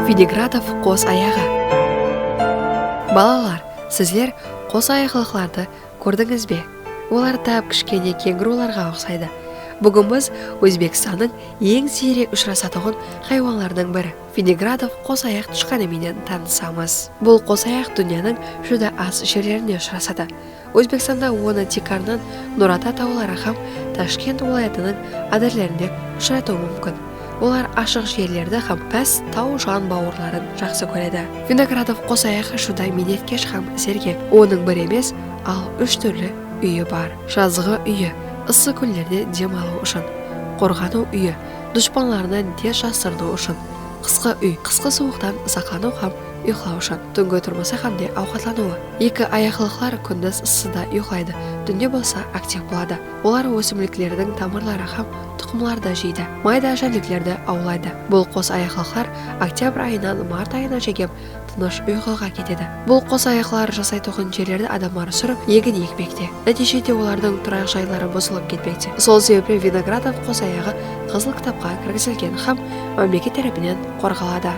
Виноградов қос аяғы. Балалар, сіздер қос аяқлыларды көрдіңіз бе? Олар тап кішкене кенгуруларға ұқсайды. Бүгін біз Өзбекстанның ең сирек ұшырасатын хайуанлардың бірі Виноградов қос аяқ тышқанымен танысамыз. Бұл қос аяқ дүнияның жүзі аз жерлерінде ұшырасады. Өзбекстанда оны Тикарнан Нұрата таулары һәм Ташкент улаятының адырлерінде ұшыратуы мүмкін. Олар ашық жерлерді һәм пәс тау жан бауырларын жақсы көреді. Виноградов қос аяқ шудай минеткеш һәм сергек. Оның бір емес, ал 3 түрлі үйі бар. Жазғы үйі, ыссы күндерде демалу үшін. Қорғану үйі, дұшпанларынан тез жасырыну үшін. Қысқы үй, қысқы суықтан сақтану һәм ұйықтау үшін. Түнгі тұрмысы һәм де ауқатлануы. Екі аяқлылар күндіз ысыда ұйықтайды, түнде болса актив болады. Олар өсімдіктердің тамырлары һәм тұқымларды жейді, майда жәндіктерді аулайды. Бұл қос аяқлылар октябрь айынан март айына шейін тыныш ұйқыға кетеді. Бұл қос аяқлар жасайтын жерлерді адамдар сүріп егін екпекте. Нәтижеде олардың тұрақ жайлары бұзылып кетпекте. Сол себепті Виноградов қос аяғы қызыл кітапқа кіргізілген һәм мемлекет тарапынан қорғалады.